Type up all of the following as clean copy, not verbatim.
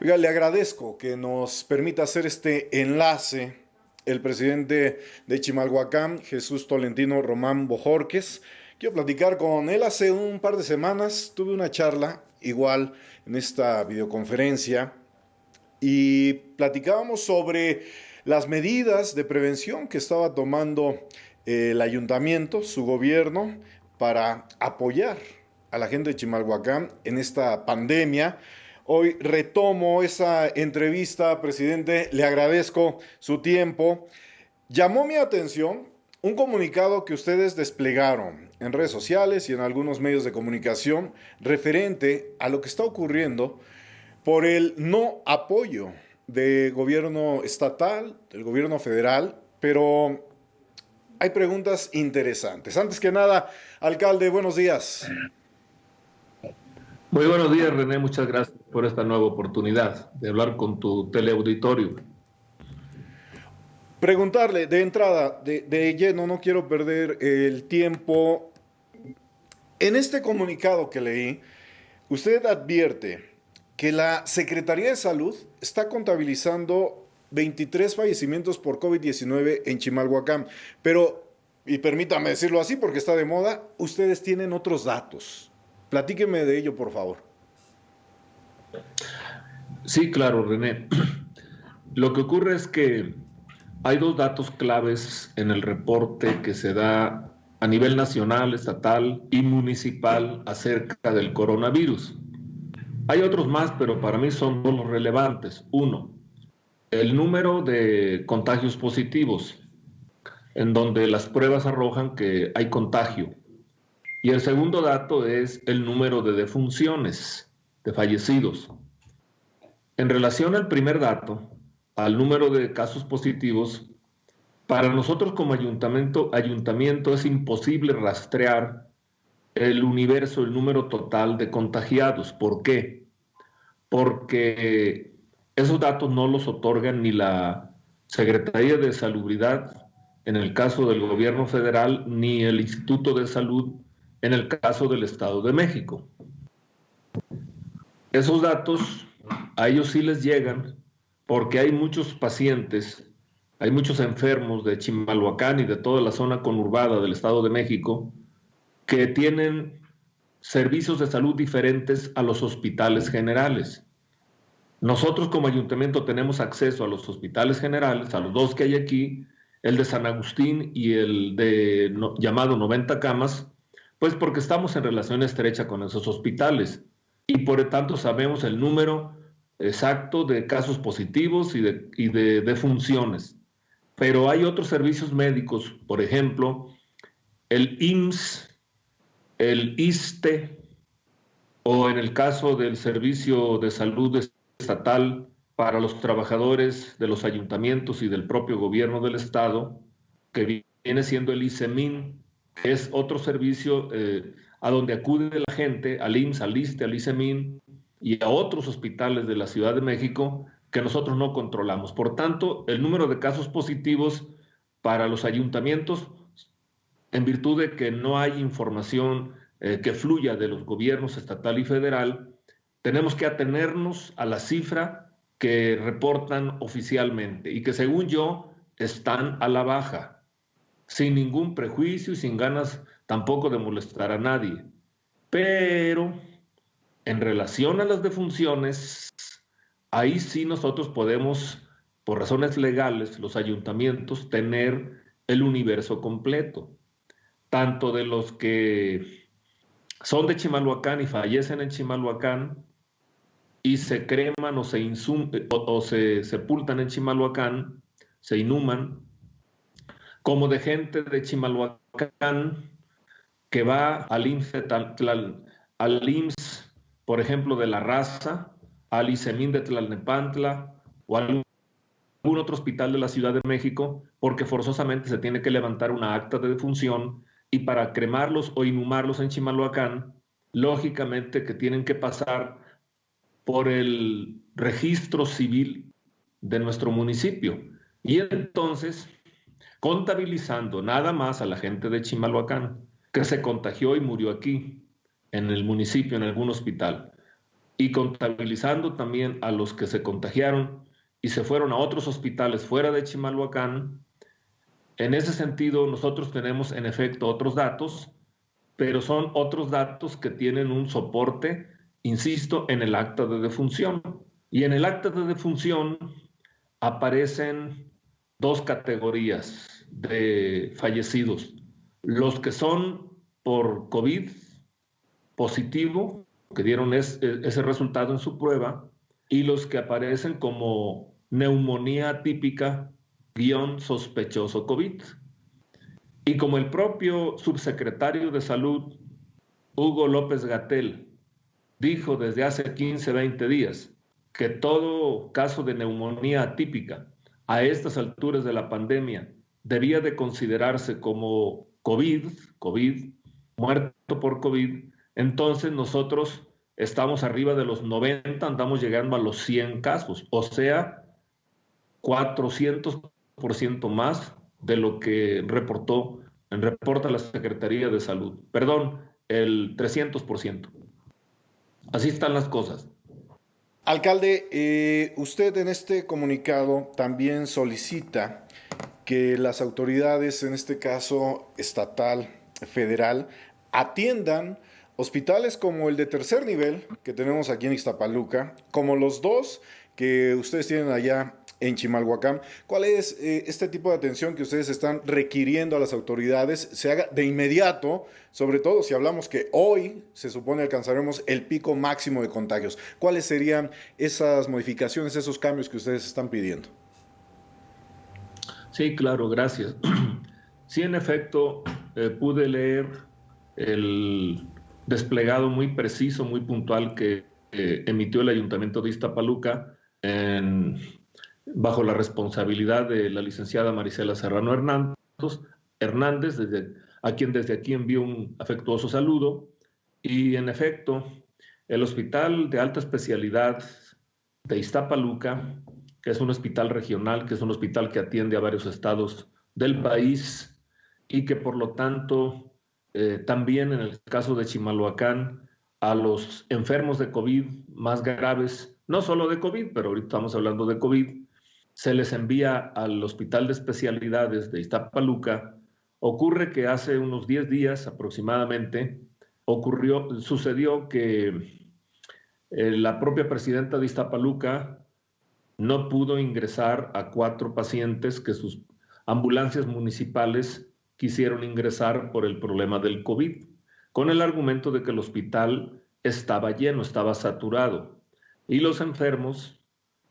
Oiga, le agradezco que nos permita hacer este enlace el presidente de Chimalhuacán, Jesús Tolentino Román Bojorquez. Quiero platicar con él. Hace un par de semanas tuve una charla, igual en esta videoconferencia, y platicábamos sobre las medidas de prevención que estaba tomando el ayuntamiento, su gobierno, para apoyar a la gente de Chimalhuacán en esta pandemia. Hoy retomo esa entrevista, presidente, le agradezco su tiempo. Llamó mi atención un comunicado que ustedes desplegaron en redes sociales y en algunos medios de comunicación referente a lo que está ocurriendo por el no apoyo del gobierno estatal, del gobierno federal, pero hay preguntas interesantes. Antes que nada, alcalde, buenos días. Muy buenos días, René. Muchas gracias por esta nueva oportunidad de hablar con tu teleauditorio. Preguntarle de entrada, de lleno, no quiero perder el tiempo. En este comunicado que leí, usted advierte que la Secretaría de Salud está contabilizando 23 fallecimientos por COVID-19 en Chimalhuacán, pero, y permítame decirlo así porque está de moda, ustedes tienen otros datos. Platíqueme de ello, por favor. Sí, claro, René. Lo que ocurre es que hay dos datos claves en el reporte que se da a nivel nacional, estatal y municipal acerca del coronavirus. Hay otros más, pero para mí son dos los relevantes. Uno, el número de contagios positivos, en donde las pruebas arrojan que hay contagio. Y el segundo dato es el número de defunciones, de fallecidos. En relación al primer dato, al número de casos positivos, para nosotros como ayuntamiento es imposible rastrear el universo, el número total de contagiados. ¿Por qué? Porque esos datos no los otorgan ni la Secretaría de Salubridad en el caso del gobierno federal, ni el Instituto de Salud en el caso del Estado de México. Esos datos a ellos sí les llegan porque hay muchos pacientes, hay muchos enfermos de Chimalhuacán y de toda la zona conurbada del Estado de México que tienen servicios de salud diferentes a los hospitales generales. Nosotros como ayuntamiento tenemos acceso a los hospitales generales, a los dos que hay aquí, el de San Agustín y el de llamado 90 camas, pues porque estamos en relación estrecha con esos hospitales y por lo tanto sabemos el número exacto de casos positivos y de defunciones. Pero hay otros servicios médicos, por ejemplo, el IMSS, el ISSSTE, o en el caso del Servicio de Salud Estatal para los trabajadores de los ayuntamientos y del propio gobierno del Estado, que viene siendo el ISEMIN, que es otro servicio a donde acude la gente, al IMSS, al ISSSTE, al ISEMIN y a otros hospitales de la Ciudad de México que nosotros no controlamos. Por tanto, el número de casos positivos para los ayuntamientos, en virtud de que no hay información que fluya de los gobiernos estatal y federal, tenemos que atenernos a la cifra que reportan oficialmente y que según yo están a la baja, sin ningún prejuicio y sin ganas tampoco de molestar a nadie. Pero en relación a las defunciones, ahí sí nosotros podemos, por razones legales, los ayuntamientos, tener el universo completo, tanto de los que son de Chimalhuacán y fallecen en Chimalhuacán y se creman o se sepultan en Chimalhuacán, se inhuman, como de gente de Chimalhuacán que va al IMSS, por ejemplo, de La Raza, al ISEMIN de Tlalnepantla o a algún otro hospital de la Ciudad de México, porque forzosamente se tiene que levantar una acta de defunción y para cremarlos o inhumarlos en Chimalhuacán, lógicamente que tienen que pasar por el registro civil de nuestro municipio. Y entonces, contabilizando nada más a la gente de Chimalhuacán, que se contagió y murió aquí, en el municipio, en algún hospital, y contabilizando también a los que se contagiaron y se fueron a otros hospitales fuera de Chimalhuacán. En ese sentido, nosotros tenemos en efecto otros datos, pero son otros datos que tienen un soporte, insisto, en el acta de defunción. Y en el acta de defunción aparecen dos categorías de fallecidos: los que son por COVID positivo, que dieron ese resultado en su prueba, y los que aparecen como neumonía atípica guión sospechoso COVID. Y como el propio subsecretario de Salud, Hugo López-Gatell, dijo desde hace 15, 20 días que todo caso de neumonía atípica a estas alturas de la pandemia debía de considerarse como COVID, muerto por COVID, entonces nosotros estamos arriba de los 90, andamos llegando a los 100 casos, o sea, 400% más de lo que reporta la Secretaría de Salud. Perdón, el 300%. Así están las cosas. Alcalde, usted en este comunicado también solicita que las autoridades, en este caso estatal, federal, atiendan hospitales como el de tercer nivel que tenemos aquí en Ixtapaluca, como los dos que ustedes tienen allá en Chimalhuacán. ¿Cuál es este tipo de atención que ustedes están requiriendo a las autoridades se haga de inmediato, sobre todo si hablamos que hoy se supone alcanzaremos el pico máximo de contagios? ¿Cuáles serían esas modificaciones, esos cambios que ustedes están pidiendo? Sí, claro, gracias. Sí, en efecto, pude leer el desplegado muy preciso, muy puntual que emitió el Ayuntamiento de Iztapaluca bajo la responsabilidad de la licenciada Marisela Serrano Hernández, a quien desde aquí envío un afectuoso saludo. Y en efecto, el Hospital de Alta Especialidad de Iztapaluca, que es un hospital regional, que es un hospital que atiende a varios estados del país y que por lo tanto también en el caso de Chimalhuacán, a los enfermos de COVID más graves, no solo de COVID, pero ahorita estamos hablando de COVID, se les envía al Hospital de Especialidades de Iztapaluca. Ocurre que hace unos 10 días aproximadamente sucedió que la propia presidenta de Iztapaluca no pudo ingresar a 4 pacientes que sus ambulancias municipales quisieron ingresar por el problema del COVID, con el argumento de que el hospital estaba lleno, estaba saturado, y los enfermos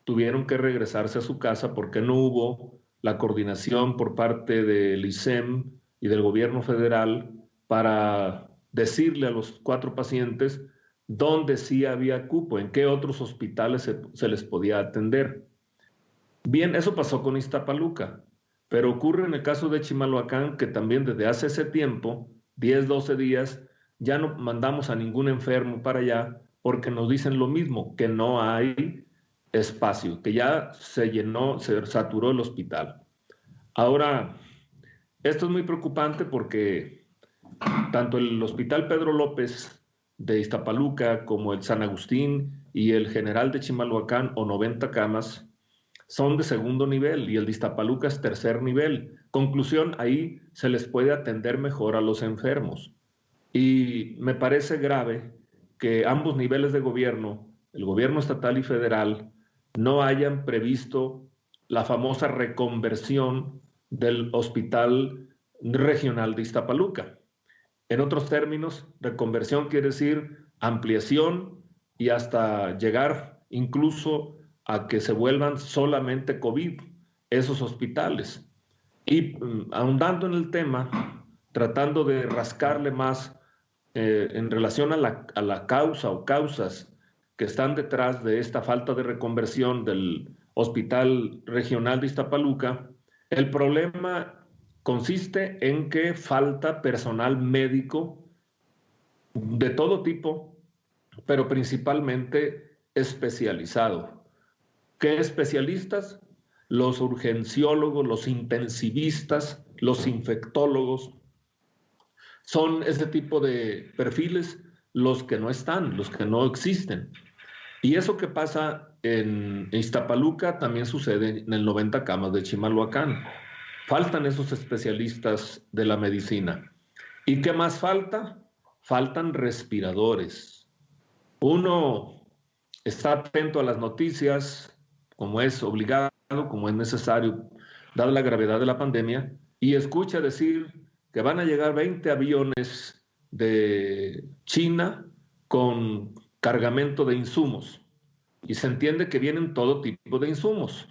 tuvieron que regresarse a su casa porque no hubo la coordinación por parte del ISEM y del gobierno federal para decirle a los 4 pacientes dónde sí había cupo, en qué otros hospitales se les podía atender. Bien, eso pasó con Iztapaluca, pero ocurre en el caso de Chimalhuacán que también desde hace ese tiempo, 10, 12 días, ya no mandamos a ningún enfermo para allá porque nos dicen lo mismo, que no hay espacio, que ya se llenó, se saturó el hospital. Ahora, esto es muy preocupante porque tanto el Hospital Pedro López de Iztapaluca como el San Agustín y el General de Chimalhuacán, o 90 camas, son de segundo nivel y el de Iztapaluca es tercer nivel. Conclusión, ahí se les puede atender mejor a los enfermos. Y me parece grave que ambos niveles de gobierno, el gobierno estatal y federal, no hayan previsto la famosa reconversión del Hospital Regional de Iztapaluca. En otros términos, reconversión quiere decir ampliación y hasta llegar incluso a que se vuelvan solamente COVID esos hospitales. Y ahondando en el tema, tratando de rascarle más en relación a la causa o causas que están detrás de esta falta de reconversión del Hospital Regional de Iztapaluca, el problema consiste en que falta personal médico de todo tipo, pero principalmente especializado. ¿Qué especialistas? Los urgenciólogos, los intensivistas, los infectólogos. Son ese tipo de perfiles los que no están, los que no existen. Y eso que pasa en Iztapaluca también sucede en el 90 Camas de Chimalhuacán. Faltan esos especialistas de la medicina. ¿Y qué más falta? Faltan respiradores. Uno está atento a las noticias, como es obligado, como es necesario, dada la gravedad de la pandemia, y escucha decir que van a llegar 20 aviones de China con cargamento de insumos. Y se entiende que vienen todo tipo de insumos,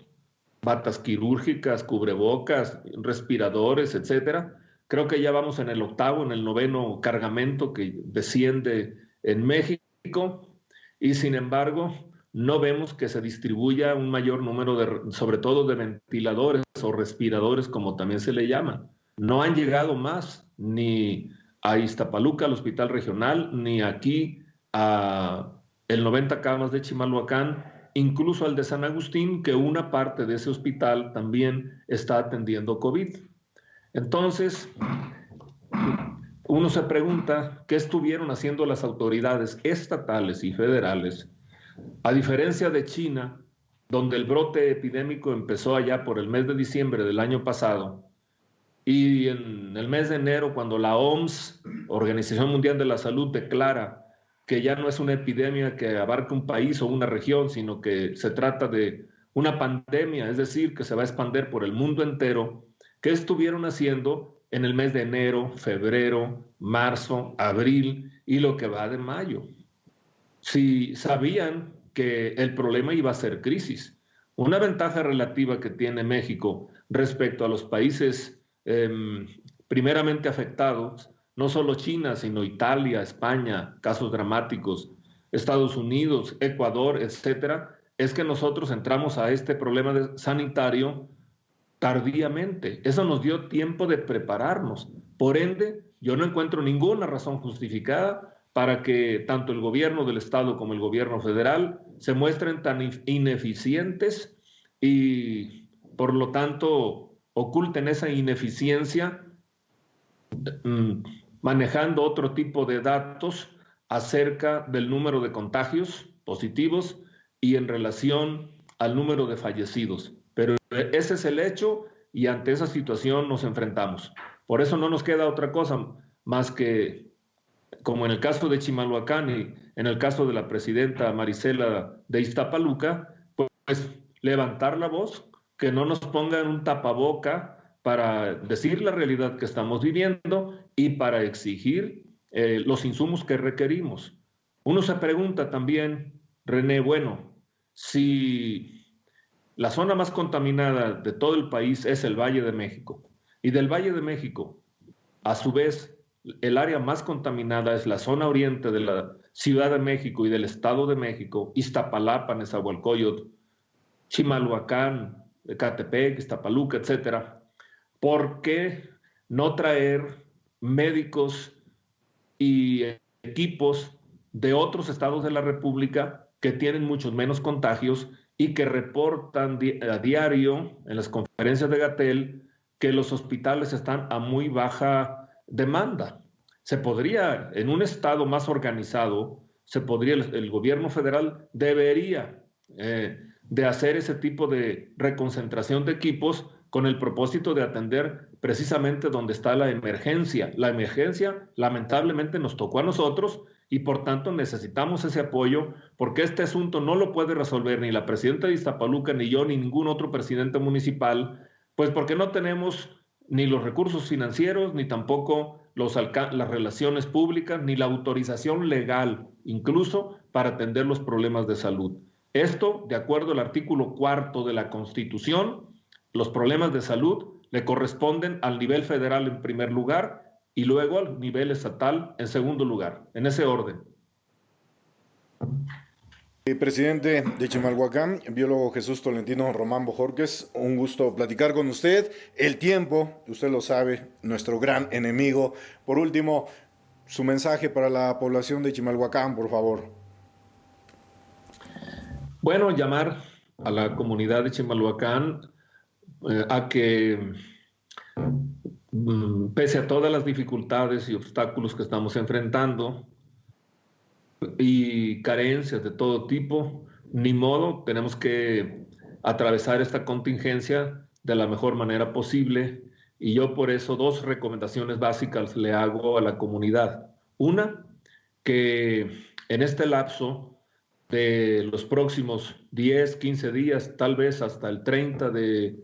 batas quirúrgicas, cubrebocas, respiradores, etcétera. Creo que ya vamos en el octavo, en el noveno cargamento que desciende en México, y sin embargo no vemos que se distribuya un mayor número sobre todo de ventiladores o respiradores, como también se le llama. No han llegado más ni a Iztapaluca, al hospital regional, ni aquí a el 90 Camas de Chimalhuacán, incluso al de San Agustín, que una parte de ese hospital también está atendiendo COVID. Entonces, uno se pregunta qué estuvieron haciendo las autoridades estatales y federales, a diferencia de China, donde el brote epidémico empezó allá por el mes de diciembre del año pasado, y en el mes de enero, cuando la OMS, Organización Mundial de la Salud, declara que ya no es una epidemia que abarca un país o una región, sino que se trata de una pandemia, es decir, que se va a expandir por el mundo entero. ¿Qué estuvieron haciendo en el mes de enero, febrero, marzo, abril y lo que va de mayo? Si sabían que el problema iba a ser crisis. Una ventaja relativa que tiene México respecto a los países primeramente afectados, no solo China, sino Italia, España, casos dramáticos, Estados Unidos, Ecuador, etcétera, es que nosotros entramos a este problema sanitario tardíamente. Eso nos dio tiempo de prepararnos. Por ende, yo no encuentro ninguna razón justificada para que tanto el gobierno del Estado como el gobierno federal se muestren tan ineficientes y, por lo tanto, oculten esa ineficiencia manejando otro tipo de datos acerca del número de contagios positivos y en relación al número de fallecidos. Pero ese es el hecho y ante esa situación nos enfrentamos. Por eso no nos queda otra cosa más que, como en el caso de Chimalhuacán y en el caso de la presidenta Marisela de Iztapaluca, pues levantar la voz, que no nos pongan un tapaboca para decir la realidad que estamos viviendo y para exigir los insumos que requerimos. Uno se pregunta también, René, bueno, si la zona más contaminada de todo el país es el Valle de México, y del Valle de México, a su vez, el área más contaminada es la zona oriente de la Ciudad de México y del Estado de México, Iztapalapa, Nezahualcóyotl, Chimalhuacán, Ecatepec, Iztapaluca, etcétera. ¿Por qué no traer médicos y equipos de otros estados de la República que tienen muchos menos contagios y que reportan a diario en las conferencias de Gatell que los hospitales están a muy baja demanda? Se podría, en un estado más organizado, el gobierno federal debería de hacer ese tipo de reconcentración de equipos con el propósito de atender precisamente donde está la emergencia. La emergencia lamentablemente nos tocó a nosotros y por tanto necesitamos ese apoyo, porque este asunto no lo puede resolver ni la presidenta de Iztapaluca, ni yo, ni ningún otro presidente municipal, pues porque no tenemos ni los recursos financieros, ni tampoco las relaciones públicas, ni la autorización legal, incluso para atender los problemas de salud. Esto, de acuerdo al artículo 4 de la Constitución, los problemas de salud le corresponden al nivel federal en primer lugar y luego al nivel estatal en segundo lugar, en ese orden. Presidente de Chimalhuacán, biólogo Jesús Tolentino Román Bojorquez, un gusto platicar con usted. El tiempo, usted lo sabe, nuestro gran enemigo. Por último, su mensaje para la población de Chimalhuacán, por favor. Bueno, llamar a la comunidad de Chimalhuacán a que, pese a todas las dificultades y obstáculos que estamos enfrentando, y carencias de todo tipo. Ni modo, tenemos que atravesar esta contingencia de la mejor manera posible y yo por eso dos recomendaciones básicas le hago a la comunidad. Una, que en este lapso de los próximos 10, 15 días, tal vez hasta el 30 de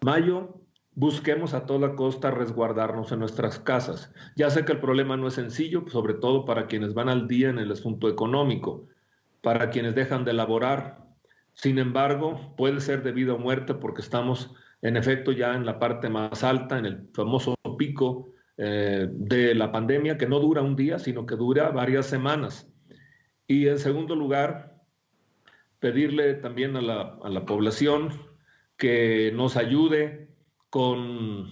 mayo, busquemos a toda costa resguardarnos en nuestras casas. Ya sé que el problema no es sencillo, sobre todo para quienes van al día en el asunto económico, para quienes dejan de laborar. Sin embargo, puede ser de vida o muerte porque estamos en efecto ya en la parte más alta, en el famoso pico de la pandemia, que no dura un día, sino que dura varias semanas. Y en segundo lugar, pedirle también a la población que nos ayude con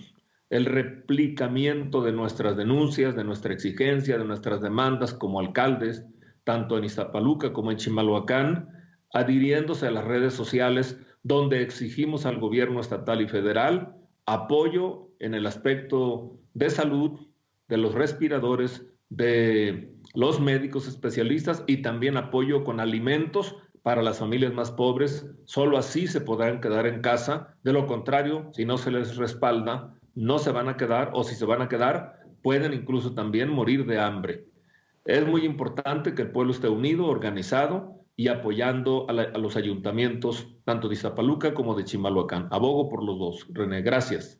el replicamiento de nuestras denuncias, de nuestra exigencia, de nuestras demandas como alcaldes, tanto en Iztapaluca como en Chimalhuacán, adhiriéndose a las redes sociales donde exigimos al gobierno estatal y federal apoyo en el aspecto de salud, de los respiradores, de los médicos especialistas y también apoyo con alimentos para las familias más pobres. Solo así se podrán quedar en casa. De lo contrario, si no se les respalda, no se van a quedar, o si se van a quedar, pueden incluso también morir de hambre. Es muy importante que el pueblo esté unido, organizado y apoyando a los ayuntamientos, tanto de Iztapaluca como de Chimalhuacán. Abogo por los dos. René, gracias.